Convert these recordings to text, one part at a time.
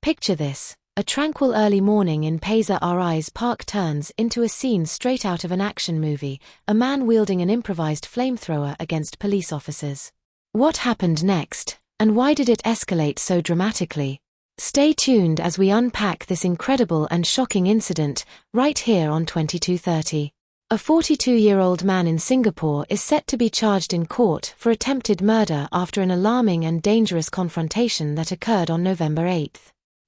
Picture this. A tranquil early morning in Pasir Ris Park turns into a scene straight out of an action movie, a man wielding an improvised flamethrower against police officers. What happened next, and why did it escalate so dramatically? Stay tuned as we unpack this incredible and shocking incident, right here on 2230. A 42-year-old man in Singapore is set to be charged in court for attempted murder after an alarming and dangerous confrontation that occurred on November 8.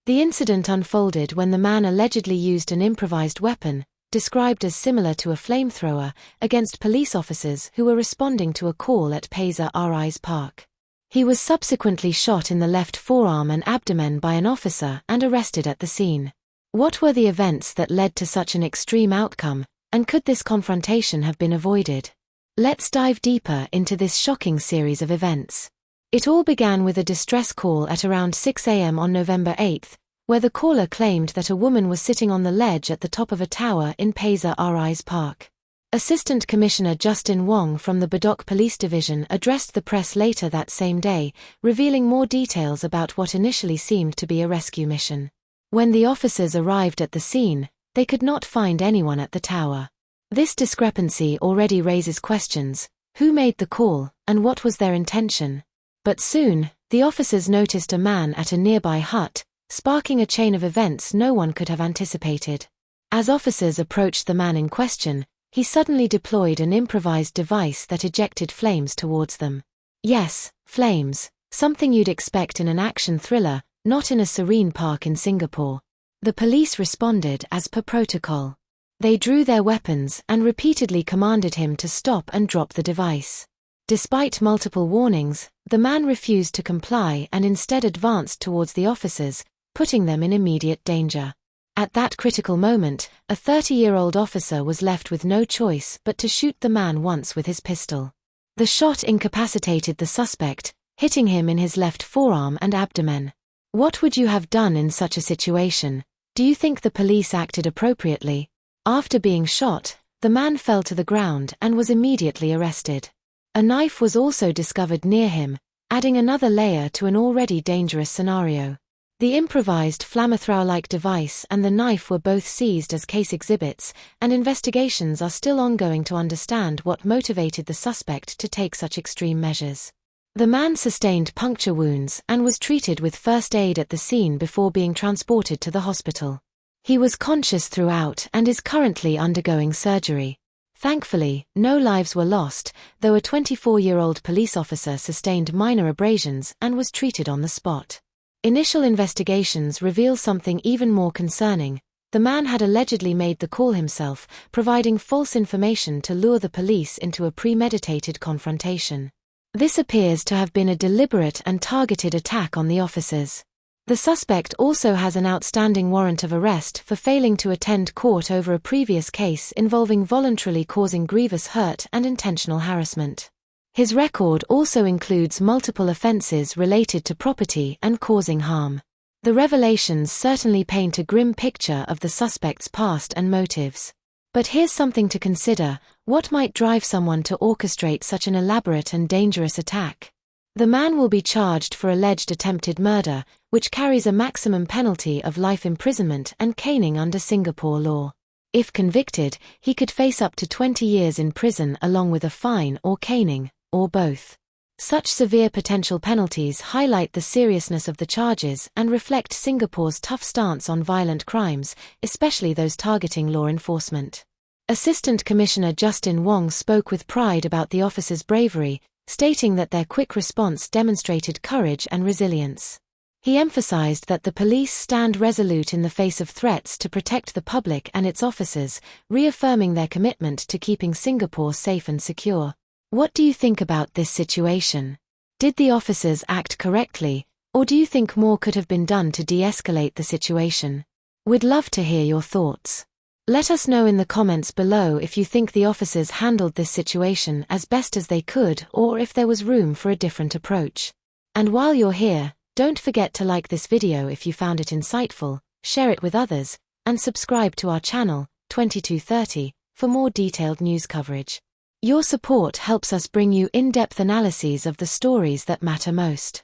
The incident unfolded when the man allegedly used an improvised weapon, described as similar to a flamethrower, against police officers who were responding to a call at Pasir Ris Park. He was subsequently shot in the left forearm and abdomen by an officer and arrested at the scene. What were the events that led to such an extreme outcome, and could this confrontation have been avoided? Let's dive deeper into this shocking series of events. It all began with a distress call at around 6 a.m. on November 8, where the caller claimed that a woman was sitting on the ledge at the top of a tower in Pasir Ris Park. Assistant Commissioner Justin Wong from the Bedok Police Division addressed the press later that same day, revealing more details about what initially seemed to be a rescue mission. When the officers arrived at the scene, they could not find anyone at the tower. This discrepancy already raises questions: who made the call, and what was their intention? But soon, the officers noticed a man at a nearby hut, sparking a chain of events no one could have anticipated. As officers approached the man in question, he suddenly deployed an improvised device that ejected flames towards them. Yes, flames, something you'd expect in an action thriller, not in a serene park in Singapore. The police responded as per protocol. They drew their weapons and repeatedly commanded him to stop and drop the device. Despite multiple warnings, the man refused to comply and instead advanced towards the officers, putting them in immediate danger. At that critical moment, a 30-year-old officer was left with no choice but to shoot the man once with his pistol. The shot incapacitated the suspect, hitting him in his left forearm and abdomen. What would you have done in such a situation? Do you think the police acted appropriately? After being shot, the man fell to the ground and was immediately arrested. A knife was also discovered near him, adding another layer to an already dangerous scenario. The improvised flamethrower-like device and the knife were both seized as case exhibits, and investigations are still ongoing to understand what motivated the suspect to take such extreme measures. The man sustained puncture wounds and was treated with first aid at the scene before being transported to the hospital. He was conscious throughout and is currently undergoing surgery. Thankfully, no lives were lost, though a 24-year-old police officer sustained minor abrasions and was treated on the spot. Initial investigations reveal something even more concerning. The man had allegedly made the call himself, providing false information to lure the police into a premeditated confrontation. This appears to have been a deliberate and targeted attack on the officers. The suspect also has an outstanding warrant of arrest for failing to attend court over a previous case involving voluntarily causing grievous hurt and intentional harassment. His record also includes multiple offenses related to property and causing harm. The revelations certainly paint a grim picture of the suspect's past and motives. But here's something to consider: what might drive someone to orchestrate such an elaborate and dangerous attack? The man will be charged for alleged attempted murder, which carries a maximum penalty of life imprisonment and caning under Singapore law. If convicted, he could face up to 20 years in prison along with a fine or caning, or both. Such severe potential penalties highlight the seriousness of the charges and reflect Singapore's tough stance on violent crimes, especially those targeting law enforcement. Assistant Commissioner Justin Wong spoke with pride about the officers' bravery, stating that their quick response demonstrated courage and resilience. He emphasized that the police stand resolute in the face of threats to protect the public and its officers, reaffirming their commitment to keeping Singapore safe and secure. What do you think about this situation? Did the officers act correctly, or do you think more could have been done to de-escalate the situation? We'd love to hear your thoughts. Let us know in the comments below if you think the officers handled this situation as best as they could or if there was room for a different approach. And while you're here, don't forget to like this video if you found it insightful, share it with others, and subscribe to our channel, 2230, for more detailed news coverage. Your support helps us bring you in-depth analyses of the stories that matter most.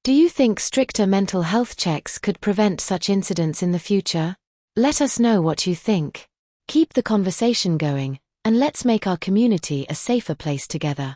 Do you think stricter mental health checks could prevent such incidents in the future? Let us know what you think. Keep the conversation going, and let's make our community a safer place together.